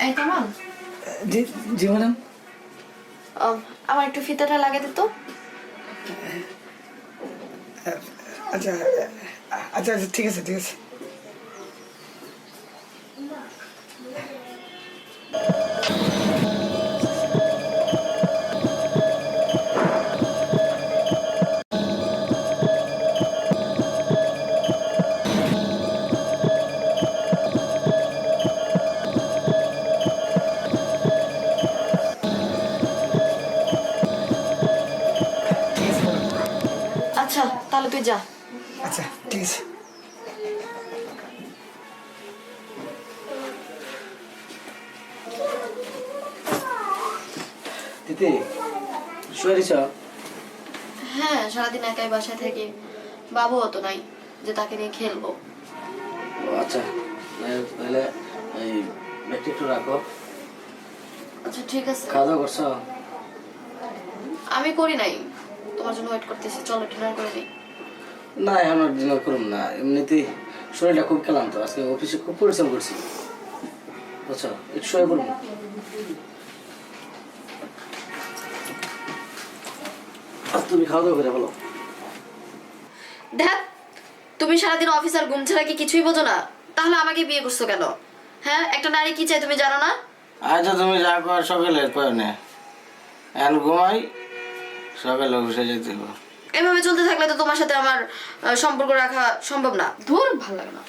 এই কামাল, জি জি ম্যাডাম। আমার একটু ফিতাটা লাগিয়ে দিত। আচ্ছা আচ্ছা আচ্ছা, ঠিক আছে ঠিক আছে। আচ্ছা তাহলে তুই যা। আচ্ছা ঠিক আছে। দিদি শুয়েছ? হ্যাঁ, সারাদিন একাই বাসায় থাকি, বাবুও তো নাই যে তাকে নিয়ে খেলবো। ও আচ্ছা, তাহলে এই ব্যাগটা একটু রাখো। আচ্ছা ঠিক আছে। খাওয়া দাওয়া করছো? আমি করি নাই, তোমার জন্য ওয়েট করতেছি, চলো ডিনার করে নিই। না এখন আর ডিনার করুন না, এমনিতেই শরীরটা খুব ক্লান্ত, আজকে অফিসে খুব পরিশ্রম করছি। বুঝছো, একটু শুয়ে পড়ুন। তুমি খাওয়া দাওয়া করে বলো। দেখ, তুমি সারাদিন অফিস আর ঘুম ছাড়া কি কিছুই বোঝো না? তাহলে আমাকে বিয়ে করছো কেন? হ্যাঁ, একটা নারী কি চাই তুমি জানো না? আচ্ছা তুমি যা কর সকালে পয়নে এখন ঘুমাই, সকালে অফিসে যেতে হবে। এভাবে চলতে থাকলে তো তোমার সাথে আমার সম্পর্ক রাখা সম্ভব না। ধুর, ভালো লাগে না।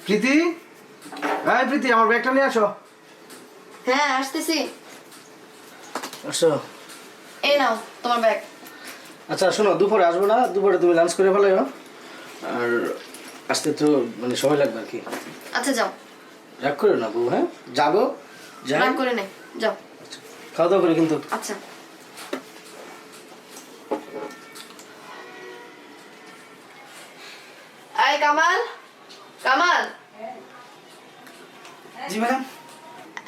প্রীতি, হ্যাঁ প্রীতি, আমার ব্যাগটা নিয়ে আসো। হ্যাঁ আসতেছি। আসো। এই নাও তোমার ব্যাগ। আচ্ছা শোনো, দুপুরে আসবো না, দুপুরে তুমি লাঞ্চ করে ফেলো, আর আসতে তো মানে সময় লাগবে আর কি। আচ্ছা যাও। রাগ করো না বউ, হ্যাঁ যাবো, যাই। রাগ করে নে, যাও। আচ্ছা, খাওয়া দাওয়া করে কিন্তু। আচ্ছা। এই কামাল, কামাল। জি ম্যাডাম।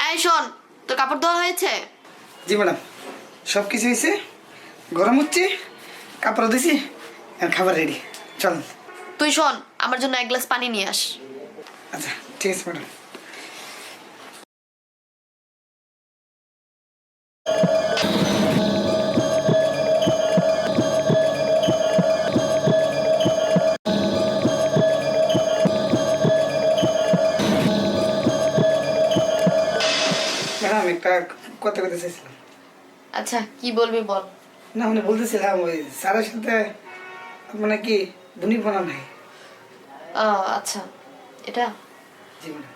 এই শোন, তোর কাপড় ধোয়া হয়েছে? জি ম্যাডাম, সব কিছু হয়েছে, গরম হচ্ছে, কাপড় দিছি, আর খাবার রেডি, চলুন। তুই শোন, আমার জন্য এক গ্লাস পানি নিয়ে আস। আচ্ছা ঠিক আছে ম্যাডাম। ম্যাডাম একটা কথা কথা চাইছিলাম। আচ্ছা কি বলবি বল। না মানে বলতেছিলাম ওই স্যারের সাথে মানে কি বনিপনা নাই। আচ্ছা, এটা জি ম্যাডাম।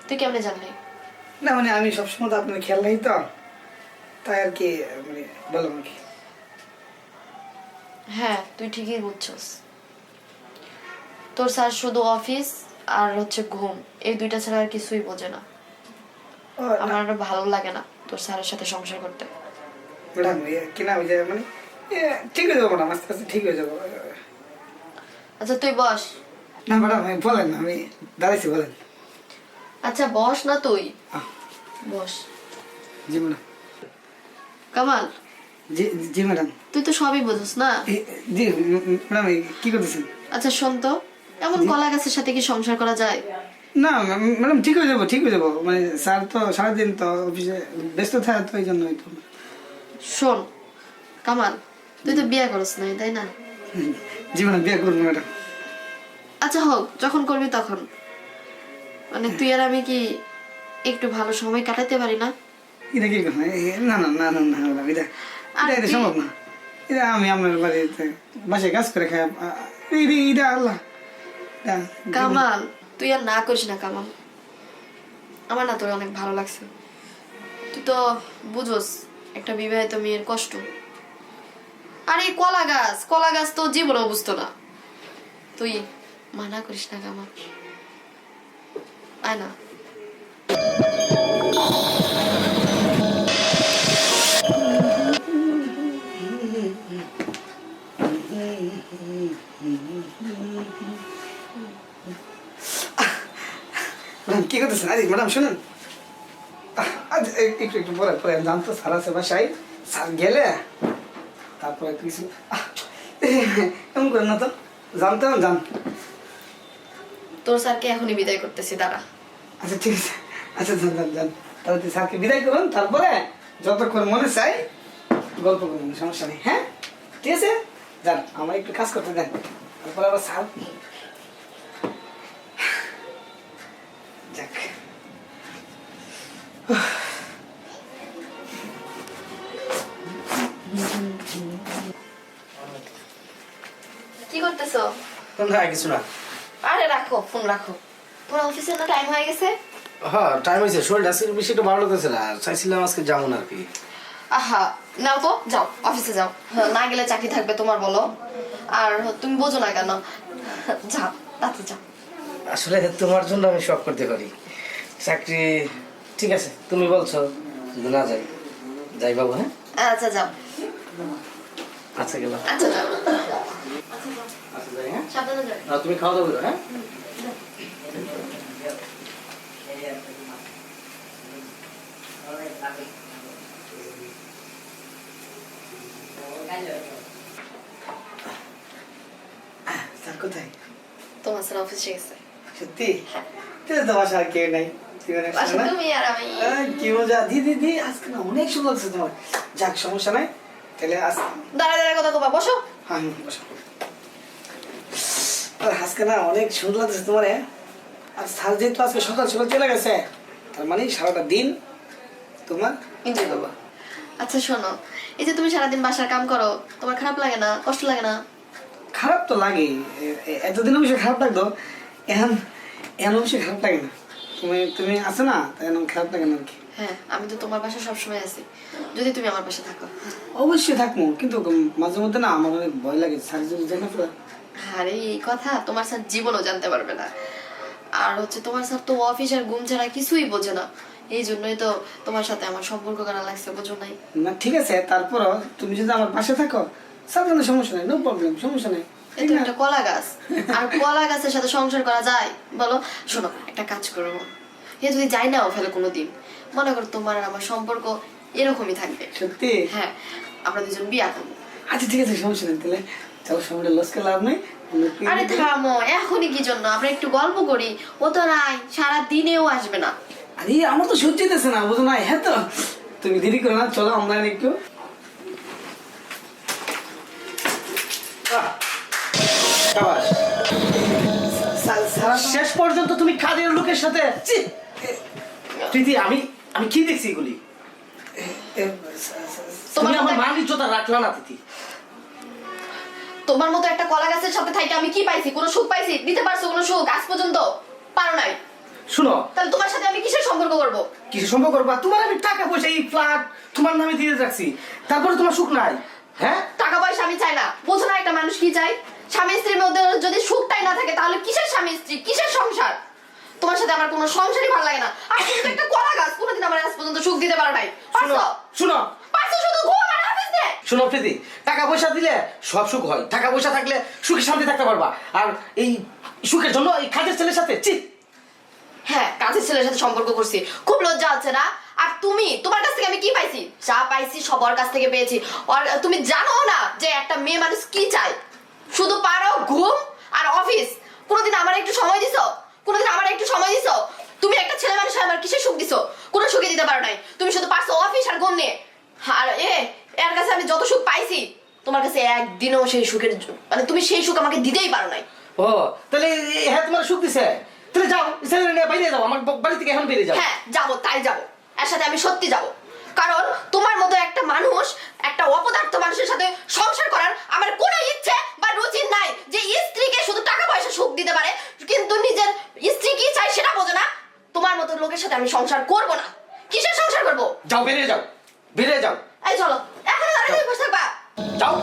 তুই কেমনে জানলি? না মানে আমি সবসময় তো আপনার খেয়াল নেই তো, তাই আর কি মানে বললাম আর কি। হ্যাঁ তুই ঠিকই বুঝছস, তোর স্যার শুধু অফিস আর হচ্ছে ঘুম, এই দুইটা ছাড়া আর কিছুই বোঝে না। ও আমার আর ভালো লাগে না তোর স্যারের সাথে সংসার করতে। ম্যাডাম কি না ওই যে মানে ঠিক হয়ে যাবো ম্যাডাম, আস্তে আস্তে ঠিক হয়ে যাবো। আচ্ছা তুই বস। না ম্যাডাম বলেন, আমি দাঁড়াইছি, বলেন। আচ্ছা বস না তুই, বস। জি ম্যাডাম। কামাল, জি জি ম্যাডাম। তুই তো সবই বুঝিস না। জি ম্যাডাম, কি করতেছেন? আচ্ছা শোন তো, এমন কলা গাছের সাথে কি সংসার করা যায়? না ম্যাডাম, ঠিক হয়ে যাবো, ঠিক হয়ে যাবো, মানে স্যার তো সারাদিন তো অফিসে ব্যস্ত থাকে, তো এই জন্যই তো। শোন কামাল, তুই তো বিয়ে করস নাই তাই না? জি ম্যাডাম, বিয়ে করবো ম্যাডাম। আচ্ছা হোক, যখন করবি তখন, মানে তুই আর আমি কি একটু ভালো সময় কাটাতে পারি না? এটা কি কথা? না না না না না ম্যাডাম, এটা এটা সম্ভব না। এটা আমি আপনার বাড়িতে বাসায় কাজ করে খাই, এটা আল্লাহ। কামাল তুই আর না করিস না কামাল, আমার না তোর অনেক ভালো লাগছে। তুই তো বুঝোস একটা বিবাহিত মেয়ের কষ্ট। আর এই কলা গাছ তো জীবনেও বুঝতো না। তুই মানা করিস না কামাল, আয় না। ম্যাডাম কি করতেছেন? আরে ম্যাডাম শুনুন, আজ একটু একটু পরে পরে জানতো স্যার আছে বাসায়, স্যার গেলে তারপরে কিছু এমন করেন না তো, জানতে জান। তোর স্যারকে এখনই বিদায় করতেছি, দাঁড়া। আচ্ছা ঠিক আছে, আচ্ছা যান যান যান, তাহলে তুই স্যারকে বিদায় করুন, তারপরে যতক্ষণ মনে চাই গল্প করুন, সমস্যা নেই। হ্যাঁ ঠিক আছে, যান, আমার একটু কাজ করতে দেন, তারপরে আবার স্যার। যাক, কি করতেছো? না কিছু না। আরে রাখো, ফোন রাখো। তোমার অফিসের না টাইম হয়ে গেছে? হ্যাঁ টাইম হয়েছে, শরীরটা আজকে বেশি একটু ভালো লাগতেছে না, চাইছিলাম আজকে যাবো না আর কি। আহা, নাও তো, যাও অফিসে যাও। হ্যাঁ, না গেলে চাকরি থাকবে তোমার, বলো। আর তুমি বোঝো না কেন? যাও, তাতে যাও। আসলে তোমার জন্য আমি সব করতে পারি, চাকরি ঠিক আছে তুমি বলছো, যদি না যাই যাই বাবু। হ্যাঁ আচ্ছা যাও। আচ্ছা গেলাম। আচ্ছা যাও। আচ্ছা যাই। হ্যাঁ সাবধানে যাও। আর তুমি খাওয়া দাওয়া করো। হ্যাঁ স্যার কোথায়? তোমার স্যার অফিসে গেছে। সত্যি? তাহলে তো বাসা আর কেউ নাই, তুই অনেক বাসা সুন্দর না? তুমি আর আমি। কি মজা, দিদি দি আজকে না অনেক সুন্দর লাগছে তোমার। যাক সমস্যা নাই, তাহলে আজ দাঁড়ায় দাঁড়ায় কথা কবা, বসো। হ্যাঁ বসো। আর আজকে না অনেক সুন্দর লাগছে তোমার। আর স্যার যেহেতু আজকে সকাল সকাল চলে গেছে, তার মানে সারাটা দিন তোমার এনজয় করবা। আচ্ছা শোনো, এই যে তুমি সারাদিন বাসার কাম করো, তোমার খারাপ লাগে না, কষ্ট লাগে না? খারাপ তো লাগে, এতদিন অবশ্যই খারাপ লাগতো, এখন এখন অবশ্যই খারাপ লাগে না। তুমি তুমি আছো না, তাই এখন খারাপ লাগে না আর কি। হ্যাঁ, আমি তো তোমার বাসায় সবসময় আছি, যদি তুমি আমার পাশে থাকো। অবশ্যই থাকবো, কিন্তু মাঝে মধ্যে না আমার অনেক ভয় লাগে, স্যার যদি জানে ফেলে। আরে এই কথা তোমার স্যার জীবনও জানতে পারবে না। আর হচ্ছে তোমার স্যার তো অফিস আর ঘুম ছাড়া কিছুই বোঝে না, এই জন্যই তো তোমার সাথে আমার সম্পর্ক করা লাগছে, বোঝো নাই? না ঠিক আছে, তারপরও তুমি যদি আমার পাশে থাকো, স্যার কোনো সমস্যা নেই, নো প্রবলেম, সমস্যা নেই। এই তো একটা কলা গাছ, আর কলা গাছের সাথে সংসার করা যায় বলো? শোনো, একটা কাজ করবো, এ যদি যাই নাও ফেলে কোনোদিন, মনে করো তোমার আর আমার সম্পর্ক এরকমই থাকবে। সত্যি? হ্যাঁ, আমরা দুজন বিয়া করবো। আচ্ছা ঠিক আছে, সমস্যা নেই, তাহলে যাও, সময়টা লস করে লাভ নেই। আরে থামো, এখনই কি জন্য? আমরা একটু গল্প করি, ও তো নাই, সারা দিনেও আসবে না। আরে আমার তো সহ্য হইতেছে না, বুঝো না? হ্যাঁ তো তুমি দেরি করো না, চলো আমরা একটু। শেষ পর্যন্ত তুমি কাজের লোকের সাথে প্রীতি, আমি আমি কি দেখছি এগুলি? তুমি আমার মান ইজ্জত রাখলা না প্রীতি। তোমার মতো একটা কলা গাছের সাথে থাইকে আমি কি পাইছি? কোনো সুখ পাইছি? দিতে পারছো কোনো সুখ আজ পর্যন্ত? পারো নাই। শুনো, তাহলে তোমার সাথে আমি কিসের সম্পর্ক করবো? কিছু সম্ভব করবা? তোমার আমি টাকা পয়সা, এই ফ্ল্যাট তোমার নামে দিয়ে রাখছি, তারপরে তোমার সুখ নাই? হ্যাঁ, টাকা পয়সা আমি চাই না, বোঝো না একটা মানুষ কি চাই? স্বামী স্ত্রীর মধ্যে যদি সুখটাই না থাকে, তাহলে কিসের স্বামী স্ত্রী, কিসের সংসার? তোমার সাথে আমার কোনো সংসারই ভালো লাগে না। আর তুমি তো একটা কলা গাছ, কোনোদিন আমার আজ পর্যন্ত সুখ দিতে পারো নাই। পারছো? শুনো পারছো শুধু ঘুম আর অফিস নে। শুনো প্রীতি, টাকা পয়সা দিলে সব সুখ হয়, টাকা পয়সা থাকলে সুখে শান্তি থাকতে পারবা। আর এই সুখের জন্য এই কাজের ছেলের সাথে হ্যাঁ, কাজের ছেলের সাথে সম্পর্ক করছি, খুব লজ্জা হচ্ছে না? আর তুমি, তোমার কাছ থেকে আমি কি পাইছি? যা পাইছি সবার কাছ থেকে পেয়েছি। আর তুমি জানো না যে একটা মেয়ে মানুষ কি চায়? শুধু পারো ঘুম আর অফিস। কোনোদিন আমার একটু সময় দিছো? কোনোদিন আমার একটু সময় দিছো? তুমি একটা ছেলে মানুষ আমার কিসের সুখ দিছো? কোনো সুখই দিতে পারো নাই। তুমি শুধু পারছো অফিস আর ঘুম নিয়ে। আর এর কাছে আমি যত সুখ পাইছি, তোমার কাছে একদিনও সেই সুখের মানে তুমি সেই সুখ আমাকে দিতেই পারো নাই। ও তাহলে হ্যাঁ তোমার সুখ দিছে, তাহলে যাও ছেলে নিয়ে বাইরে যাও, আমার বাড়ি থেকে এখন বেরিয়ে যাও। হ্যাঁ যাবো, তাই যাবো, এর সাথে আমি সত্যি যাবো। কারণ তোমার মতো একটা মানুষ, একটা অপদার্থ মানুষের সাথে সংসার করার আমার কোনো ইচ্ছে বা রুচি নাই, যে স্ত্রীকে শুধু টাকা পয়সা সুখ দিতে পারে কিন্তু নিজের স্ত্রী কি চায় সেটা বোঝে না। তোমার মতো লোকের সাথে আমি সংসার করব না। কিসের সংসার করব? যাও বেরিয়ে যাও, বেরিয়ে যাও। এই চলো, এখন দাঁড়িয়ে বসে থাকবা? যাও।